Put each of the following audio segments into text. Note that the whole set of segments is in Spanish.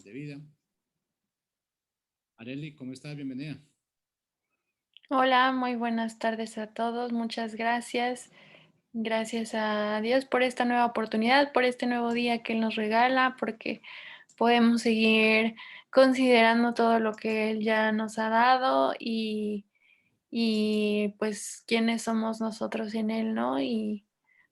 Manual de Vida. Areli, ¿cómo estás? Bienvenida. Hola, muy buenas tardes a todos. Muchas gracias. Gracias a Dios por esta nueva oportunidad, por este nuevo día que Él nos regala, porque podemos seguir considerando todo lo que Él ya nos ha dado y pues quiénes somos nosotros en Él, ¿no? Y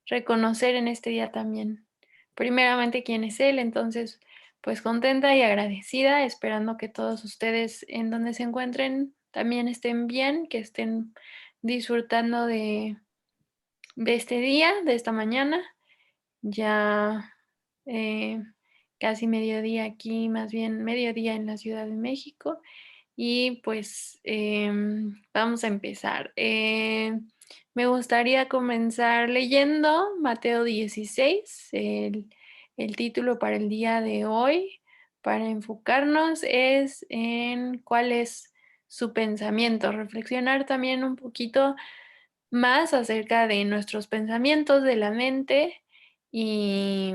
reconocer en este día también, primeramente, quién es Él. Entonces, pues contenta y agradecida, esperando que todos ustedes en donde se encuentren también estén bien, que estén disfrutando de este día, de esta mañana. Ya eh, casi mediodía aquí, más bien mediodía en la Ciudad de México. Y pues vamos a empezar. Me gustaría comenzar leyendo Mateo 16, el título para el día de hoy, para enfocarnos es en cuál es su pensamiento, reflexionar también un poquito más acerca de nuestros pensamientos, de la mente y,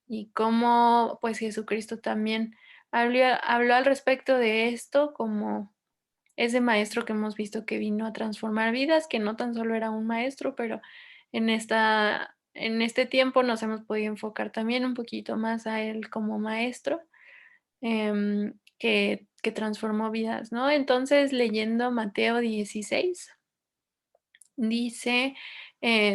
y cómo pues Jesucristo también habló al respecto de esto como ese maestro que hemos visto que vino a transformar vidas, que no tan solo era un maestro, pero en este tiempo nos hemos podido enfocar también un poquito más a él como maestro, que transformó vidas, ¿no? Entonces, leyendo Mateo 16, dice,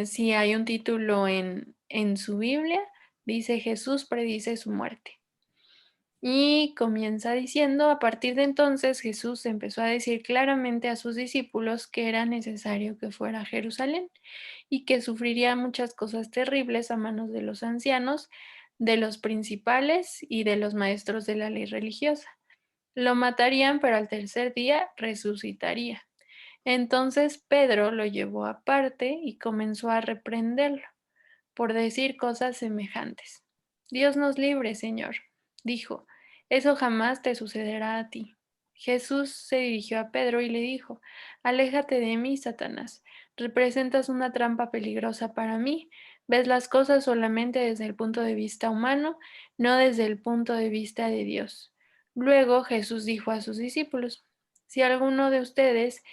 si hay un título en su Biblia, dice Jesús predice su muerte. Y comienza diciendo, a partir de entonces Jesús empezó a decir claramente a sus discípulos que era necesario que fuera a Jerusalén y que sufriría muchas cosas terribles a manos de los ancianos, de los principales y de los maestros de la ley religiosa. Lo matarían, pero al tercer día resucitaría. Entonces Pedro lo llevó aparte y comenzó a reprenderlo por decir cosas semejantes. Dios nos libre, Señor, dijo, eso jamás te sucederá a ti. Jesús se dirigió a Pedro y le dijo, aléjate de mí, Satanás, representas una trampa peligrosa para mí, ves las cosas solamente desde el punto de vista humano, no desde el punto de vista de Dios. Luego Jesús dijo a sus discípulos, si alguno de ustedes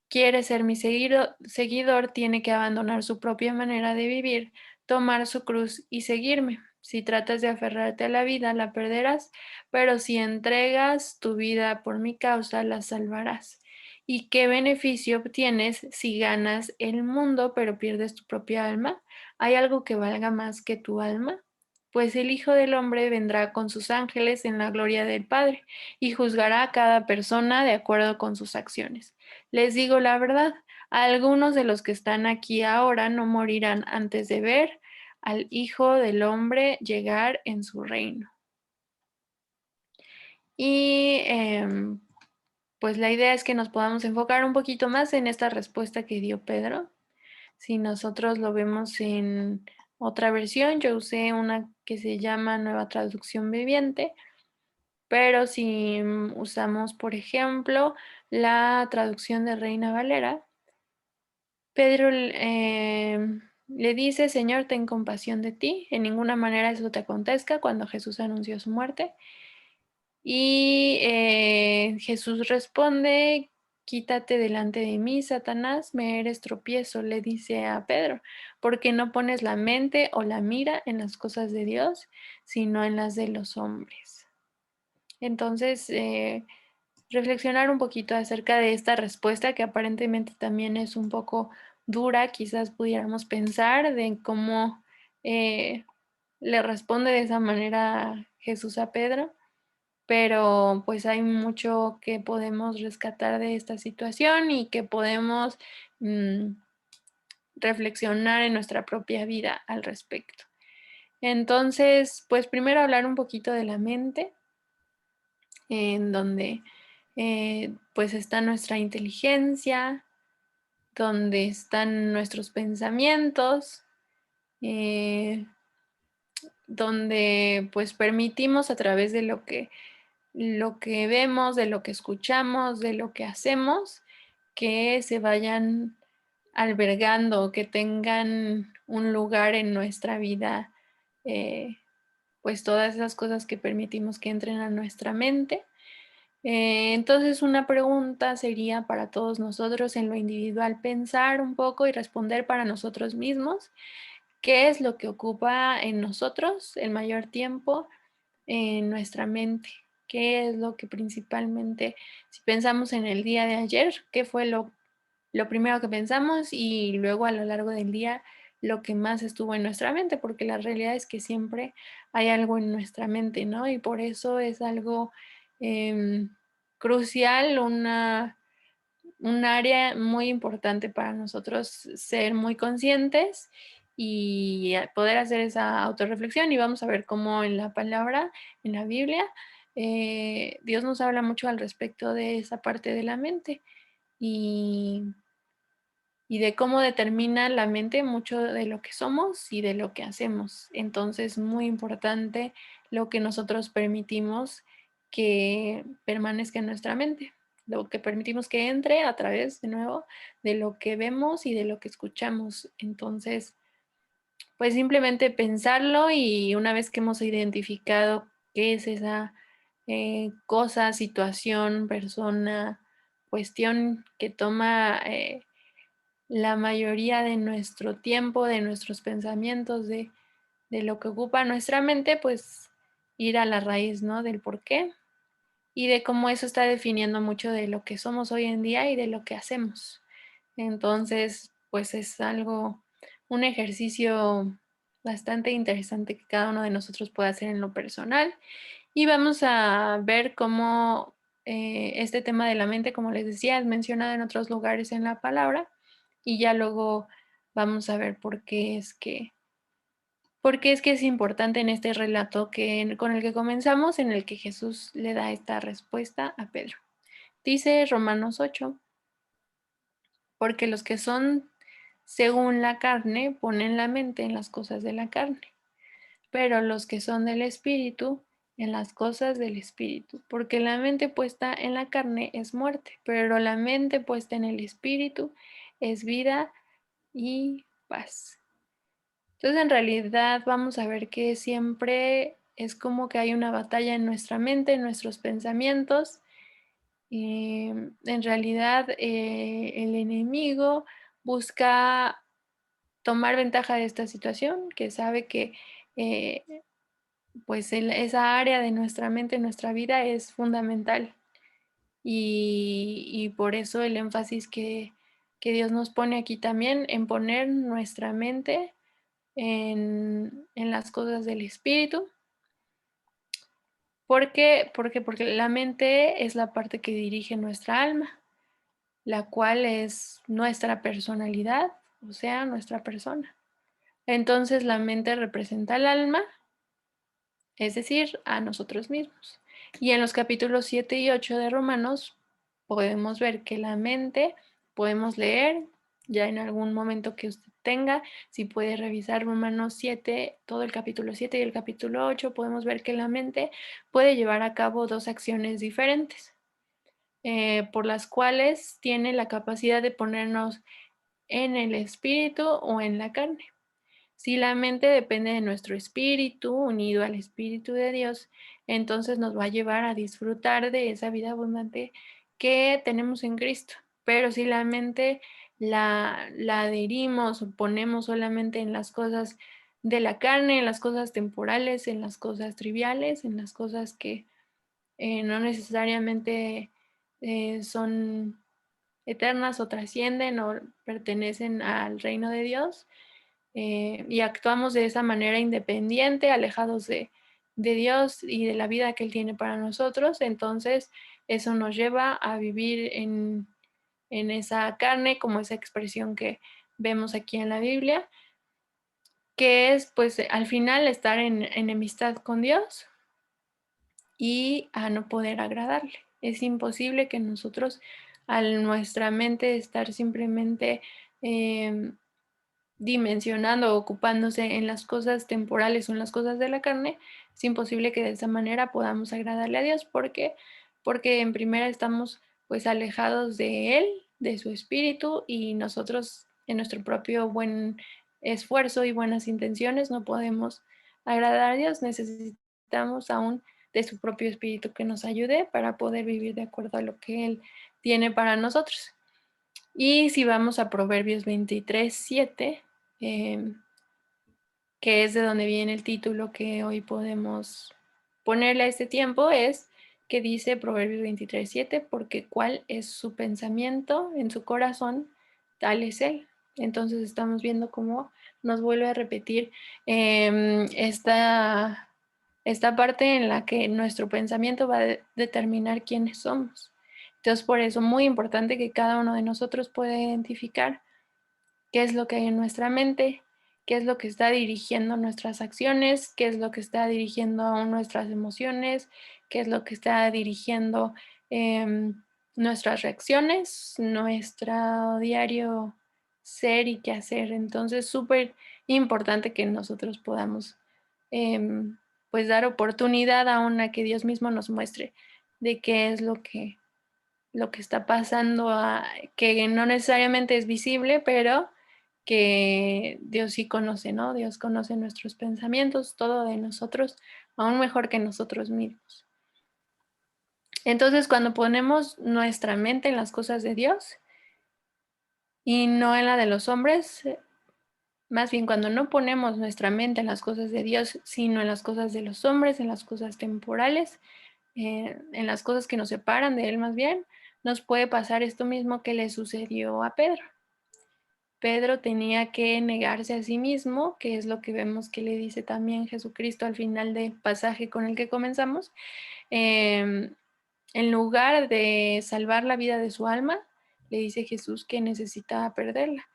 quiere ser mi seguidor, tiene que abandonar su propia manera de vivir, tomar su cruz y seguirme. Si tratas de aferrarte a la vida, la perderás, pero si entregas tu vida por mi causa, la salvarás. ¿Y qué beneficio obtienes si ganas el mundo, pero pierdes tu propia alma? ¿Hay algo que valga más que tu alma? Pues el Hijo del Hombre vendrá con sus ángeles en la gloria del Padre y juzgará a cada persona de acuerdo con sus acciones. Les digo la verdad, algunos de los que están aquí ahora no morirán antes de ver al Hijo del Hombre llegar en su reino. Y pues la idea es que nos podamos enfocar un poquito más en esta respuesta que dio Pedro. Si nosotros lo vemos en otra versión, yo usé una que se llama Nueva Traducción Viviente, pero si usamos, por ejemplo, la traducción de Reina Valera, Pedro le dice, Señor, ten compasión de ti, en ninguna manera eso te acontezca cuando Jesús anunció su muerte. Y Jesús responde, quítate delante de mí, Satanás, me eres tropiezo, le dice a Pedro, porque no pones la mente o la mira en las cosas de Dios, sino en las de los hombres. Entonces, reflexionar un poquito acerca de esta respuesta que aparentemente también es un poco dura, quizás pudiéramos pensar de cómo le responde de esa manera Jesús a Pedro, pero pues hay mucho que podemos rescatar de esta situación y que podemos mm, reflexionar en nuestra propia vida al respecto. Entonces, pues primero hablar un poquito de la mente, en donde pues está nuestra inteligencia, donde están nuestros pensamientos, eh, donde pues permitimos a través de lo que vemos, de lo que escuchamos, de lo que hacemos, que se vayan albergando, que tengan un lugar en nuestra vida pues todas esas cosas que permitimos que entren a nuestra mente. Entonces, una pregunta sería para todos nosotros en lo individual, pensar un poco y responder para nosotros mismos, ¿qué es lo que ocupa en nosotros el mayor tiempo en nuestra mente? ¿Qué es lo que principalmente, si pensamos en el día de ayer, qué fue lo primero que pensamos y luego a lo largo del día lo que más estuvo en nuestra mente? Porque la realidad es que siempre hay algo en nuestra mente, ¿no? Y por eso es algo em, crucial, un área muy importante para nosotros ser muy conscientes y poder hacer esa autorreflexión. Y vamos a ver cómo en la palabra, en la Biblia, Dios nos habla mucho al respecto de esa parte de la mente y, y de cómo determina la mente mucho de lo que somos y de lo que hacemos. Entonces, muy importante lo que nosotros permitimos que permanezca en nuestra mente, lo que permitimos que entre a través, de nuevo, de lo que vemos y de lo que escuchamos. Entonces, pues simplemente pensarlo y una vez que hemos identificado qué es esa cosa, situación, persona, cuestión que toma la mayoría de nuestro tiempo, de nuestros pensamientos, de lo que ocupa nuestra mente, pues ir a la raíz, ¿no? Del por qué y de cómo eso está definiendo mucho de lo que somos hoy en día y de lo que hacemos. Entonces, pues es algo, un ejercicio bastante interesante que cada uno de nosotros puede hacer en lo personal. Y vamos a ver cómo este tema de la mente, como les decía, es mencionado en otros lugares en la palabra. Y ya luego vamos a ver por qué es que es importante en este relato con el que comenzamos, en el que Jesús le da esta respuesta a Pedro. Dice Romanos 8, porque los que son según la carne ponen la mente en las cosas de la carne, pero los que son del Espíritu en las cosas del Espíritu, porque la mente puesta en la carne es muerte, pero la mente puesta en el Espíritu es vida y paz. Entonces, en realidad vamos a ver que siempre es como que hay una batalla en nuestra mente, en nuestros pensamientos. En realidad, el enemigo busca tomar ventaja de esta situación, que sabe que eh, pues esa área de nuestra mente, nuestra vida es fundamental. Y por eso el énfasis que Dios nos pone aquí también en poner nuestra mente en las cosas del espíritu. ¿Por qué? Porque la mente es la parte que dirige nuestra alma, la cual es nuestra personalidad, o sea, nuestra persona. Entonces la mente representa al alma, es decir, a nosotros mismos. Y en los capítulos 7 y 8 de Romanos podemos ver que la mente, podemos leer ya en algún momento que usted tenga, si puede revisar Romanos 7, todo el capítulo 7 y el capítulo 8, podemos ver que la mente puede llevar a cabo dos acciones diferentes, por las cuales tiene la capacidad de ponernos en el espíritu o en la carne. Si la mente depende de nuestro espíritu, unido al espíritu de Dios, entonces nos va a llevar a disfrutar de esa vida abundante que tenemos en Cristo. Pero si la mente la adherimos o ponemos solamente en las cosas de la carne, en las cosas temporales, en las cosas triviales, en las cosas que no necesariamente son eternas o trascienden o pertenecen al reino de Dios, y actuamos de esa manera independiente, alejados de Dios y de la vida que Él tiene para nosotros, entonces eso nos lleva a vivir en esa carne, como esa expresión que vemos aquí en la Biblia, que es pues al final estar en enemistad con Dios y a no poder agradarle. Es imposible que nosotros, al nuestra mente estar simplemente dimensionando o ocupándose en las cosas temporales o en las cosas de la carne, es imposible que de esa manera podamos agradarle a Dios. ¿Por qué? Porque en primera estamos pues alejados de Él, de su espíritu, y nosotros en nuestro propio buen esfuerzo y buenas intenciones no podemos agradar a Dios, necesitamos aún de su propio espíritu que nos ayude para poder vivir de acuerdo a lo que Él tiene para nosotros. Y si vamos a Proverbios 23:7, que es de donde viene el título que hoy podemos ponerle a este tiempo, es que dice Proverbios 23:7, porque cuál es su pensamiento en su corazón, tal es él. Entonces estamos viendo cómo nos vuelve a repetir esta parte en la que nuestro pensamiento va a determinar quiénes somos. Entonces, por eso muy importante que cada uno de nosotros pueda identificar qué es lo que hay en nuestra mente, qué es lo que está dirigiendo nuestras acciones, qué es lo que está dirigiendo aún nuestras emociones, qué es lo que está dirigiendo nuestras reacciones, nuestro diario ser y qué hacer. Entonces, súper importante que nosotros podamos pues dar oportunidad aún a que Dios mismo nos muestre de qué es lo que está pasando, que no necesariamente es visible, pero que Dios sí conoce, ¿no? Dios conoce nuestros pensamientos, todo de nosotros, aún mejor que nosotros mismos. Entonces, cuando ponemos nuestra mente en las cosas de Dios y no en la de los hombres, más bien cuando no ponemos nuestra mente en las cosas de Dios, sino en las cosas de los hombres, en las cosas temporales, en las cosas que nos separan de Él más bien, nos puede pasar esto mismo que le sucedió a Pedro. Pedro tenía que negarse a sí mismo, que es lo que vemos que le dice también Jesucristo al final del pasaje con el que comenzamos. Em, en lugar de salvar la vida de su alma, le dice Jesús que necesitaba perderla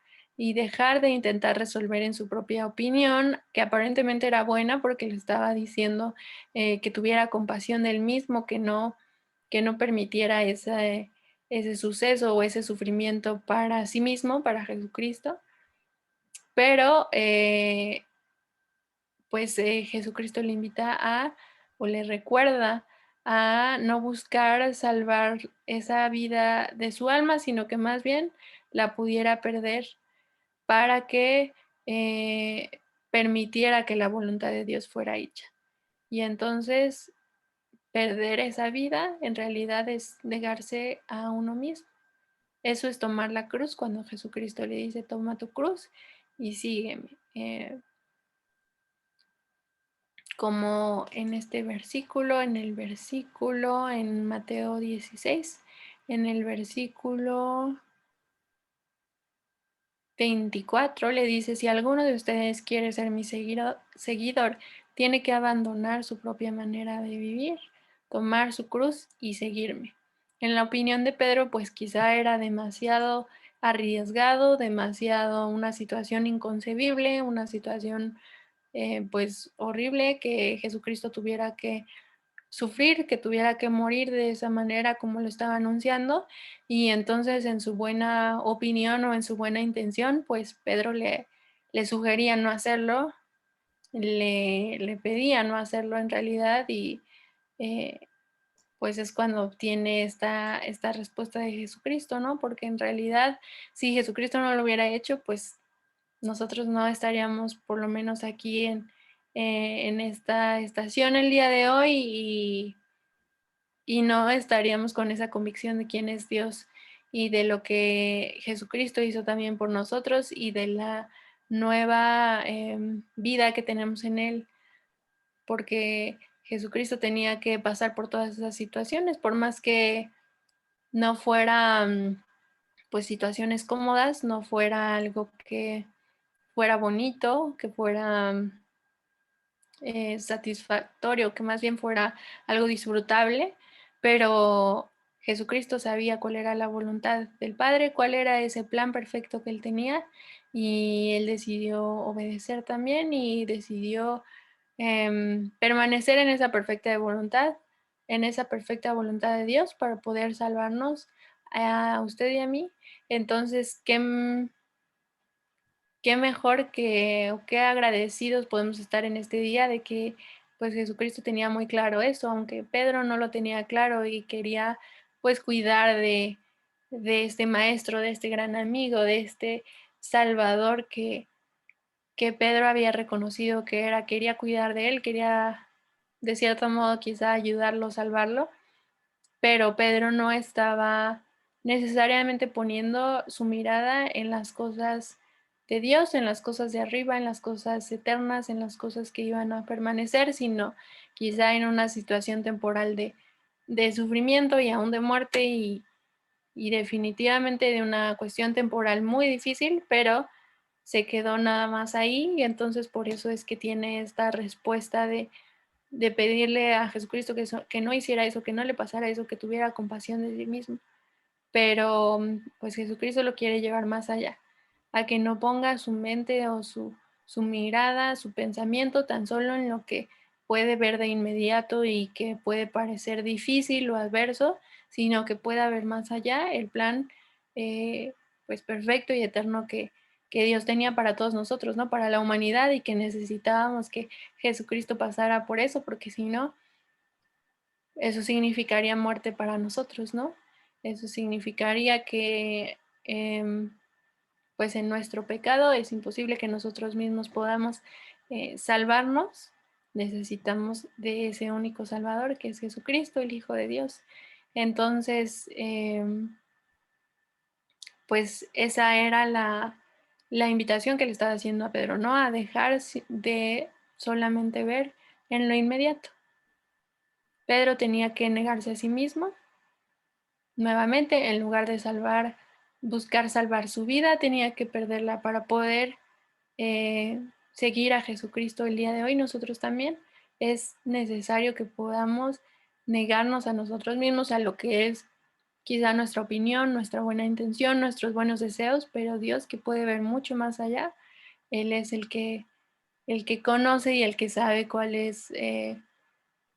y dejar de intentar resolver en su propia opinión, que aparentemente era buena porque le estaba diciendo que tuviera compasión del mismo, que no permitiera ese suceso o ese sufrimiento para sí mismo, para Jesucristo. Pero pues Jesucristo le invita o le recuerda a no buscar salvar esa vida de su alma, sino que más bien la pudiera perder para que eh, permitiera que la voluntad de Dios fuera hecha. Y entonces perder esa vida en realidad es negarse a uno mismo. Eso es tomar la cruz cuando Jesucristo le dice, toma tu cruz y sígueme. Como en este versículo, en Mateo 16, en el versículo 24 le dice, si alguno de ustedes quiere ser mi seguidor, tiene que abandonar su propia manera de vivir, tomar su cruz y seguirme. En la opinión de Pedro, pues quizá era demasiado arriesgado, demasiado una situación inconcebible, una situación pues horrible que Jesucristo tuviera que sufrir, que tuviera que morir de esa manera como lo estaba anunciando. Y entonces en su buena opinión o en su buena intención, pues Pedro le sugería no hacerlo, le pedía no hacerlo en realidad y eh, pues es cuando obtiene esta respuesta de Jesucristo, ¿no? Porque en realidad si Jesucristo no lo hubiera hecho, pues nosotros no estaríamos por lo menos aquí en esta estación el día de hoy y no estaríamos con esa convicción de quién es Dios y de lo que Jesucristo hizo también por nosotros y de la nueva vida que tenemos en Él, porque Jesucristo tenía que pasar por todas esas situaciones, por más que no fueran pues situaciones cómodas, no fuera algo que fuera bonito, que fuera satisfactorio, que más bien fuera algo disfrutable, pero Jesucristo sabía cuál era la voluntad del Padre, cuál era ese plan perfecto que él tenía y él decidió obedecer también y decidió permanecer en esa perfecta voluntad, en esa perfecta voluntad de Dios para poder salvarnos a usted y a mí. Entonces, qué mejor que o qué agradecidos podemos estar en este día de que pues Jesucristo tenía muy claro eso, aunque Pedro no lo tenía claro y quería pues cuidar de este maestro, de este gran amigo, de este Salvador que Pedro había reconocido que quería cuidar de él, quería de cierto modo quizá ayudarlo, salvarlo, pero Pedro no estaba necesariamente poniendo su mirada en las cosas de Dios, en las cosas de arriba, en las cosas eternas, en las cosas que iban a permanecer, sino quizá en una situación temporal de sufrimiento y aún de muerte y definitivamente de una cuestión temporal muy difícil, pero se quedó nada más ahí y entonces por eso es que tiene esta respuesta de pedirle a Jesucristo que no hiciera eso, que no le pasara eso, que tuviera compasión de sí mismo. Pero pues Jesucristo lo quiere llevar más allá, a que no ponga su mente o su mirada, su pensamiento tan solo en lo que puede ver de inmediato y que puede parecer difícil o adverso, sino que pueda ver más allá el plan pues perfecto y eterno que Dios tenía para todos nosotros, ¿no? Para la humanidad y que necesitábamos que Jesucristo pasara por eso, porque si no, eso significaría muerte para nosotros, ¿no? Eso significaría que, pues en nuestro pecado es imposible que nosotros mismos podamos salvarnos. Necesitamos de ese único Salvador que es Jesucristo, el Hijo de Dios. Entonces, pues esa era la invitación que le estaba haciendo a Pedro, ¿no? A dejar de solamente ver en lo inmediato. Pedro tenía que negarse a sí mismo. Nuevamente, en lugar de buscar salvar su vida, tenía que perderla para poder seguir a Jesucristo el día de hoy. Nosotros también es necesario que podamos negarnos a nosotros mismos, a lo que es quizá nuestra opinión, nuestra buena intención, nuestros buenos deseos, pero Dios que puede ver mucho más allá, Él es el que conoce y el que sabe cuál es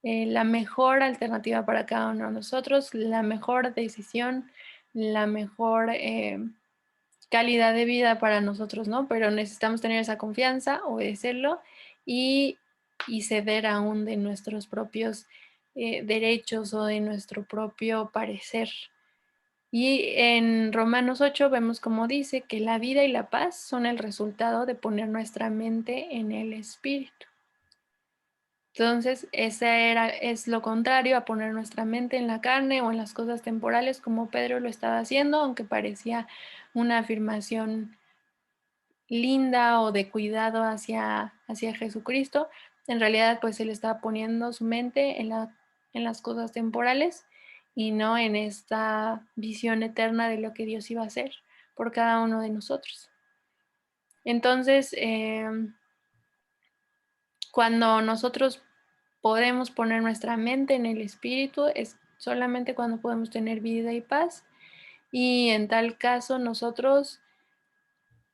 la mejor alternativa para cada uno de nosotros, la mejor decisión, la mejor calidad de vida para nosotros, ¿no? Pero necesitamos tener esa confianza, obedecerlo y, y ceder aún de nuestros propios derechos o de nuestro propio parecer. Y en Romanos 8 vemos como dice que la vida y la paz son el resultado de poner nuestra mente en el Espíritu. Entonces, es lo contrario a poner nuestra mente en la carne o en las cosas temporales como Pedro lo estaba haciendo, aunque parecía una afirmación linda o de cuidado hacia Jesucristo. En realidad, pues él estaba poniendo su mente en las cosas temporales y no en esta visión eterna de lo que Dios iba a hacer por cada uno de nosotros. Entonces, cuando nosotros podemos poner nuestra mente en el Espíritu, es solamente cuando podemos tener vida y paz. Y en tal caso, nosotros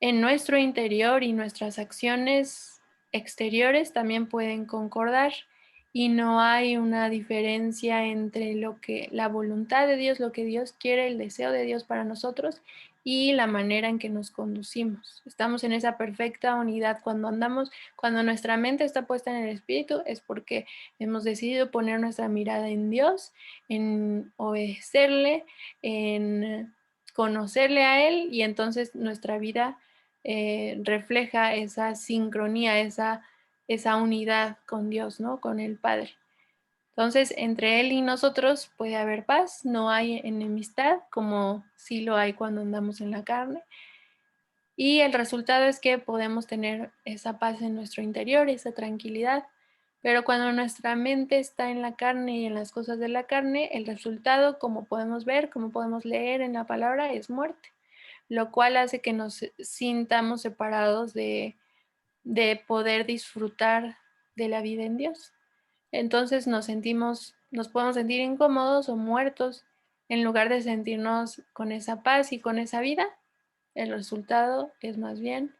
en nuestro interior y nuestras acciones exteriores también pueden concordar y no hay una diferencia entre lo que la voluntad de Dios, lo que Dios quiere, el deseo de Dios para nosotros y la manera en que nos conducimos. Estamos en esa perfecta unidad cuando andamos, cuando nuestra mente está puesta en el Espíritu, es porque hemos decidido poner nuestra mirada en Dios, en obedecerle, en conocerle a Él y entonces nuestra vida refleja esa sincronía, esa unidad con Dios, ¿no? Con el Padre. Entonces, entre Él y nosotros puede haber paz, no hay enemistad, como sí lo hay cuando andamos en la carne. Y el resultado es que podemos tener esa paz en nuestro interior, esa tranquilidad. Pero cuando nuestra mente está en la carne y en las cosas de la carne, el resultado, como podemos ver, como podemos leer en la palabra, es muerte, lo cual hace que nos sintamos separados de poder disfrutar de la vida en Dios. Entonces nos podemos sentir incómodos o muertos en lugar de sentirnos con esa paz y con esa vida. El resultado es más bien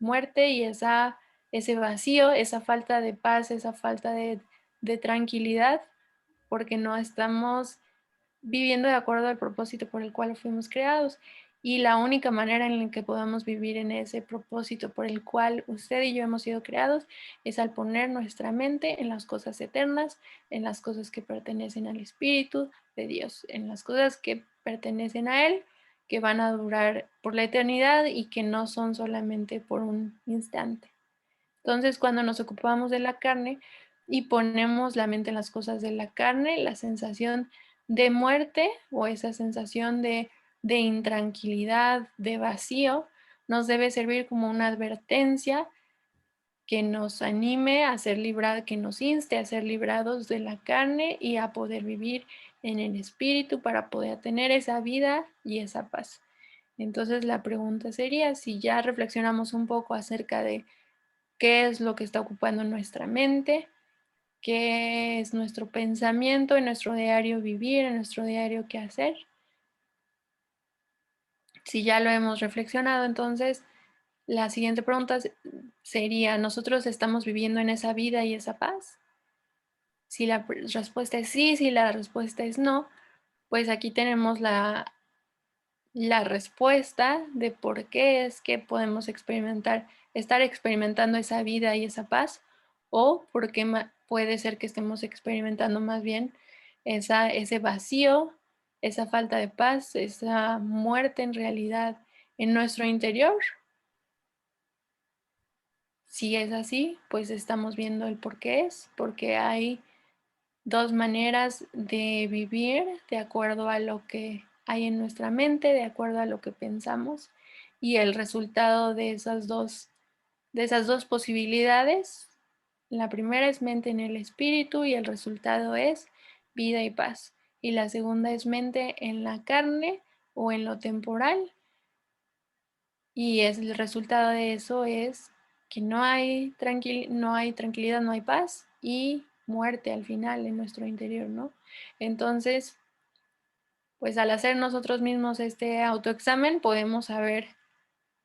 muerte y ese vacío, esa falta de paz, esa falta de tranquilidad, porque no estamos viviendo de acuerdo al propósito por el cual fuimos creados. Y la única manera en la que podamos vivir en ese propósito por el cual usted y yo hemos sido creados es al poner nuestra mente en las cosas eternas, en las cosas que pertenecen al Espíritu de Dios, en las cosas que pertenecen a Él que van a durar por la eternidad y que no son solamente por un instante. Entonces, cuando nos ocupamos de la carne y ponemos la mente en las cosas de la carne, la sensación de muerte o esa sensación de intranquilidad, de vacío, nos debe servir como una advertencia que nos anime a ser librados, que nos inste a ser librados de la carne y a poder vivir en el espíritu para poder tener esa vida y esa paz. Entonces la pregunta sería, si ya reflexionamos un poco acerca de qué es lo que está ocupando nuestra mente, qué es nuestro pensamiento en nuestro diario vivir, en nuestro diario qué hacer. Si ya lo hemos reflexionado, entonces la siguiente pregunta sería, ¿nosotros estamos viviendo en esa vida y esa paz? Si la respuesta es sí, si la respuesta es no, pues aquí tenemos la respuesta de por qué es que podemos estar experimentando esa vida y esa paz, o por qué puede ser que estemos experimentando más bien ese vacío, esa falta de paz, esa muerte en realidad en nuestro interior. Si es así, pues estamos viendo el por qué es, porque hay dos maneras de vivir de acuerdo a lo que hay en nuestra mente, de acuerdo a lo que pensamos, y el resultado de esas dos posibilidades, la primera es mente en el espíritu y el resultado es vida y paz. Y la segunda es mente en la carne o en lo temporal, y el resultado de eso es que no hay tranquilidad, no hay paz y muerte al final en nuestro interior, ¿no? Entonces, pues al hacer nosotros mismos este autoexamen, podemos saber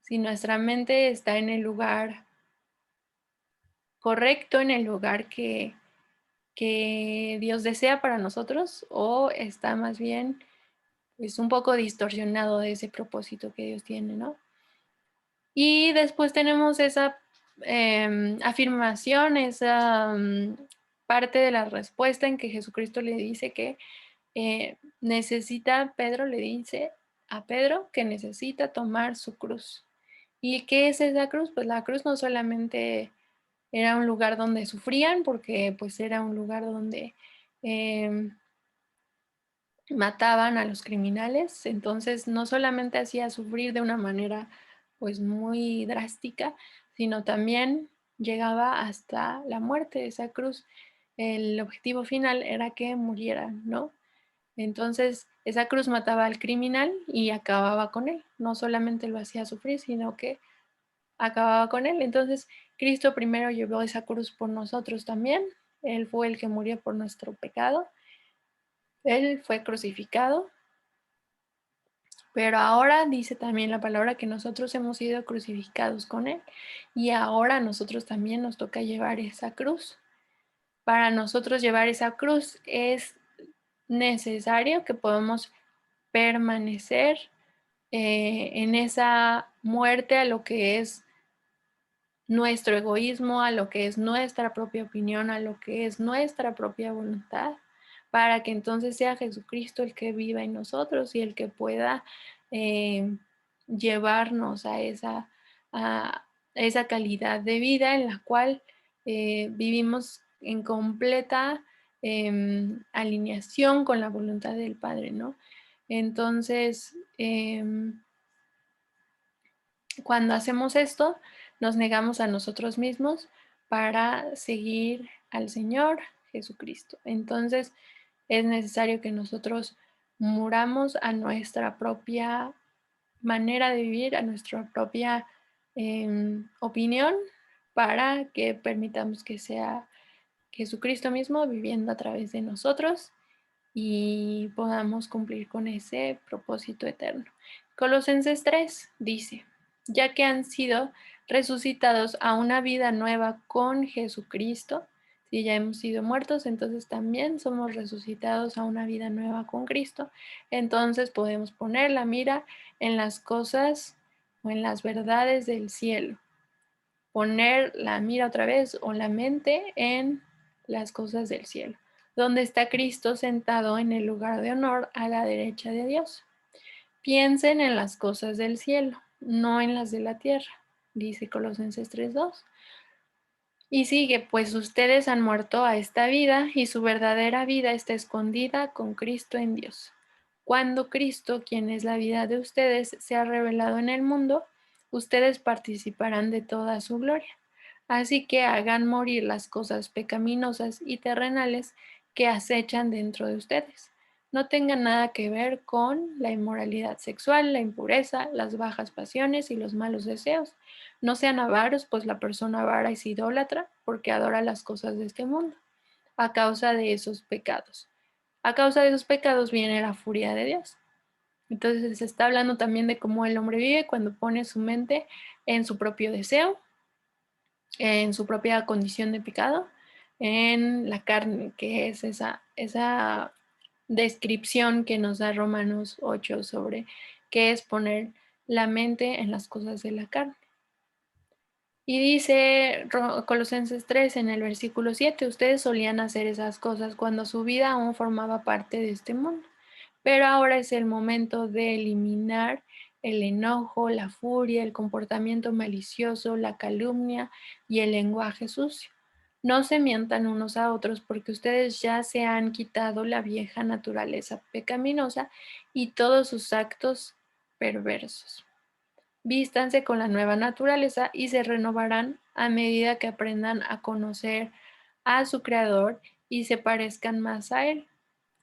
si nuestra mente está en el lugar correcto, en el lugar que Dios desea para nosotros, o está más bien pues un poco distorsionado de ese propósito que Dios tiene, ¿no? Y después tenemos esa afirmación, esa parte de la respuesta en que Jesucristo le dice que Pedro le dice a Pedro que necesita tomar su cruz. ¿Y qué es esa cruz? Pues la cruz no solamente era un lugar donde sufrían, porque pues era un lugar donde em, mataban a los criminales, entonces no solamente hacía sufrir de una manera pues muy drástica, sino también llegaba hasta la muerte de esa cruz. El objetivo final era que murieran, ¿no? Entonces esa cruz mataba al criminal y acababa con él, no solamente lo hacía sufrir, sino que acababa con él. Entonces Cristo primero llevó esa cruz por nosotros también, Él fue el que murió por nuestro pecado, Él fue crucificado. Pero ahora dice también la palabra que nosotros hemos sido crucificados con Él y ahora a nosotros también nos toca llevar esa cruz. Para nosotros llevar esa cruz es necesario que podamos permanecer en esa muerte a lo que es nuestro egoísmo, a lo que es nuestra propia opinión, a lo que es nuestra propia voluntad, para que entonces sea Jesucristo el que viva en nosotros y el que pueda eh, llevarnos a esa calidad de vida en la cual vivimos en completa alineación con la voluntad del Padre, ¿no? Entonces, cuando hacemos esto, nos negamos a nosotros mismos para seguir al Señor Jesucristo. Entonces, es necesario que nosotros muramos a nuestra propia manera de vivir, a nuestra propia opinión, para que permitamos que sea Jesucristo mismo viviendo a través de nosotros y podamos cumplir con ese propósito eterno. Colosenses 3 dice, ya que han sido resucitados a una vida nueva con Jesucristo, si ya hemos sido muertos, entonces también somos resucitados a una vida nueva con Cristo, entonces podemos poner la mira en las cosas o en las verdades del cielo, poner la mira otra vez o la mente en las cosas del cielo, donde está Cristo sentado en el lugar de honor a la derecha de Dios. Piensen en las cosas del cielo, no en las de la tierra, dice Colosenses 3:2. Y sigue, pues ustedes han muerto a esta vida y su verdadera vida está escondida con Cristo en Dios. Cuando Cristo, quien es la vida de ustedes, se ha revelado en el mundo, ustedes participarán de toda su gloria. Así que hagan morir las cosas pecaminosas y terrenales que acechan dentro de ustedes. No tengan nada que ver con la inmoralidad sexual, la impureza, las bajas pasiones y los malos deseos. No sean avaros, pues la persona avara es idólatra porque adora las cosas de este mundo. A causa de esos pecados. A causa de esos pecados viene la furia de Dios. Entonces se está hablando también de cómo el hombre vive cuando pone su mente en su propio deseo, en su propia condición de pecado, en la carne, que es esa descripción que nos da Romanos 8 sobre qué es poner la mente en las cosas de la carne. Y dice Colosenses 3 en el versículo 7, ustedes solían hacer esas cosas cuando su vida aún formaba parte de este mundo, pero ahora es el momento de eliminar el enojo, la furia, el comportamiento malicioso, la calumnia y el lenguaje sucio. No se mientan unos a otros porque ustedes ya se han quitado la vieja naturaleza pecaminosa y todos sus actos perversos. Vístanse con la nueva naturaleza y se renovarán a medida que aprendan a conocer a su creador y se parezcan más a él.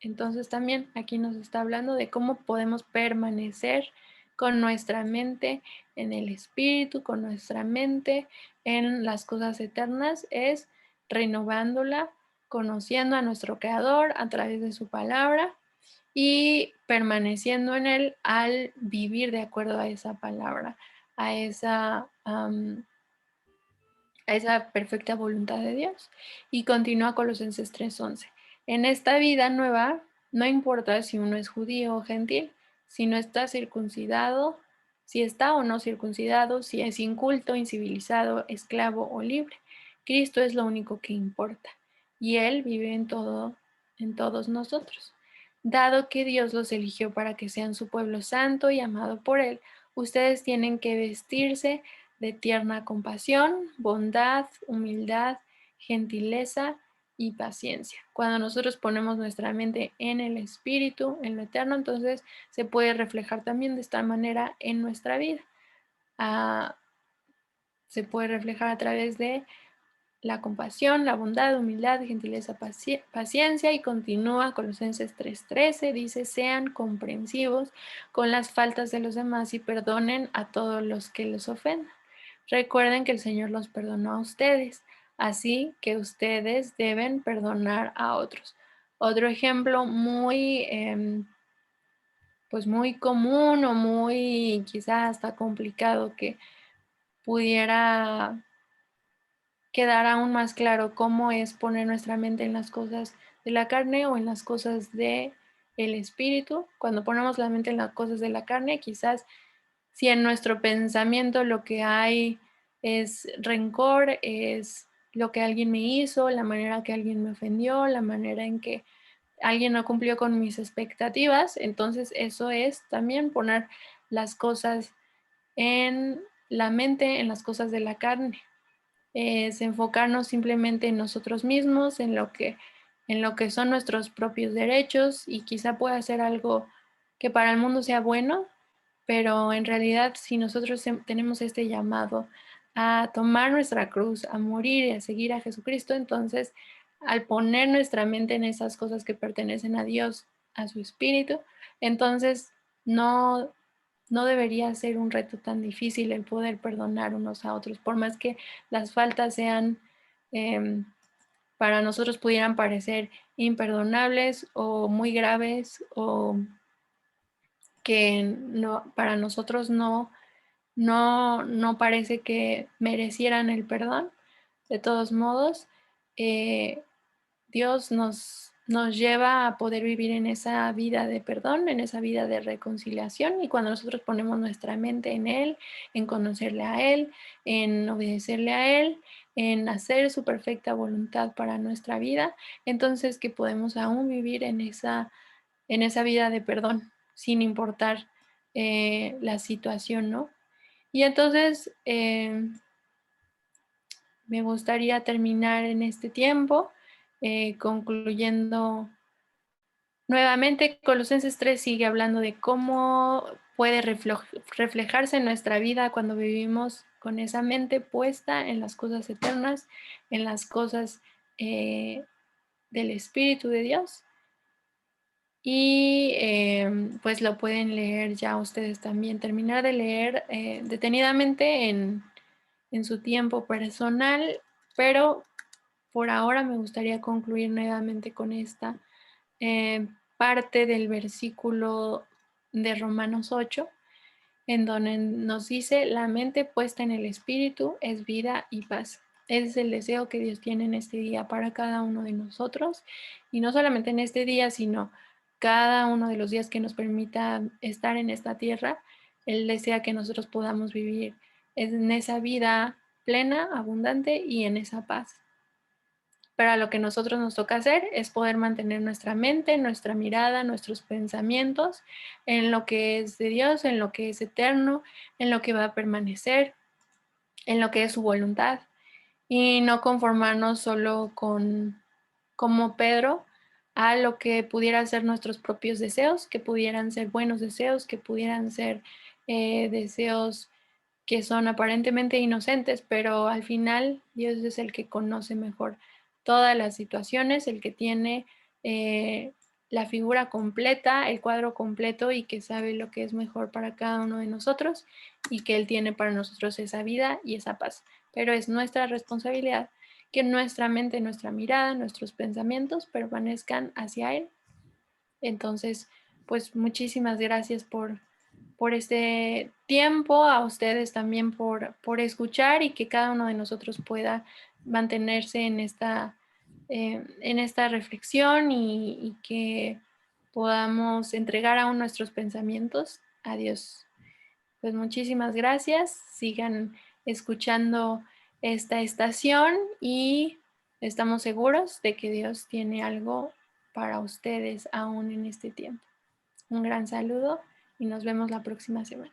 Entonces también aquí nos está hablando de cómo podemos permanecer con nuestra mente en el espíritu, con nuestra mente en las cosas eternas, es renovándola, conociendo a nuestro creador a través de su palabra y permaneciendo en él al vivir de acuerdo a esa palabra, a esa, a esa perfecta voluntad de Dios. Y continúa Colosenses 3:11. En esta vida nueva, no importa si uno es judío o gentil, si no está circuncidado, si está o no circuncidado, si es inculto, incivilizado, esclavo o libre. Cristo es lo único que importa y Él vive en todos nosotros. Dado que Dios los eligió para que sean su pueblo santo y amado por Él, ustedes tienen que vestirse de tierna compasión, bondad, humildad, gentileza y paciencia. Cuando nosotros ponemos nuestra mente en el Espíritu, en lo eterno, entonces se puede reflejar también de esta manera en nuestra vida. Ah, se puede reflejar a través de la compasión, la bondad, humildad, gentileza, paciencia, y continúa Colosenses 3:13, dice, sean comprensivos con las faltas de los demás y perdonen a todos los que los ofendan. Recuerden que el Señor los perdonó a ustedes, así que ustedes deben perdonar a otros. Otro ejemplo muy, pues muy común o muy quizás hasta complicado que pudiera quedar aún más claro cómo es poner nuestra mente en las cosas de la carne o en las cosas de el espíritu. Cuando ponemos la mente en las cosas de la carne, quizás si en nuestro pensamiento lo que hay es rencor, es lo que alguien me hizo, la manera que alguien me ofendió, la manera en que alguien no cumplió con mis expectativas, entonces eso es también poner las cosas en la mente, en las cosas de la carne. Es enfocarnos simplemente en nosotros mismos, en lo que son nuestros propios derechos, y quizá pueda ser algo que para el mundo sea bueno, pero en realidad si nosotros tenemos este llamado a tomar nuestra cruz, a morir y a seguir a Jesucristo, entonces al poner nuestra mente en esas cosas que pertenecen a Dios, a su Espíritu, entonces no, no debería ser un reto tan difícil el poder perdonar unos a otros, por más que las faltas sean, para nosotros pudieran parecer imperdonables o muy graves, o que no, para nosotros no parece que merecieran el perdón. De todos modos, eh, Dios nos lleva a poder vivir en esa vida de perdón, en esa vida de reconciliación, y cuando nosotros ponemos nuestra mente en Él, en conocerle a Él, en obedecerle a Él, en hacer su perfecta voluntad para nuestra vida, entonces que podemos aún vivir en esa vida de perdón, sin importar la situación, ¿no? Y entonces me gustaría terminar en este tiempo concluyendo nuevamente. Colosenses 3 sigue hablando de cómo puede reflejarse en nuestra vida cuando vivimos con esa mente puesta en las cosas eternas, en las cosas del Espíritu de Dios. Y pues lo pueden leer ya ustedes también, terminar de leer detenidamente en su tiempo personal, pero por ahora me gustaría concluir nuevamente con esta parte del versículo de Romanos 8, en donde nos dice: la mente puesta en el Espíritu es vida y paz. Ese es el deseo que Dios tiene en este día para cada uno de nosotros, y no solamente en este día, sino cada uno de los días que nos permita estar en esta tierra. Él desea que nosotros podamos vivir en esa vida plena, abundante y en esa paz. Pero a lo que nosotros nos toca hacer es poder mantener nuestra mente, nuestra mirada, nuestros pensamientos en lo que es de Dios, en lo que es eterno, en lo que va a permanecer, en lo que es su voluntad, y no conformarnos solo con, como Pedro, a lo que pudiera ser nuestros propios deseos, que pudieran ser buenos deseos, que pudieran ser deseos que son aparentemente inocentes, pero al final Dios es el que conoce mejor todas las situaciones, el que tiene eh, la figura completa, el cuadro completo, y que sabe lo que es mejor para cada uno de nosotros, y que Él tiene para nosotros esa vida y esa paz. Pero es nuestra responsabilidad que nuestra mente, nuestra mirada, nuestros pensamientos permanezcan hacia Él. Entonces, pues muchísimas gracias por este tiempo, a ustedes también por escuchar, y que cada uno de nosotros pueda mantenerse en esta reflexión, y que podamos entregar aún nuestros pensamientos a Dios. Pues muchísimas gracias, sigan escuchando esta estación, y estamos seguros de que Dios tiene algo para ustedes aún en este tiempo. Un gran saludo y nos vemos la próxima semana.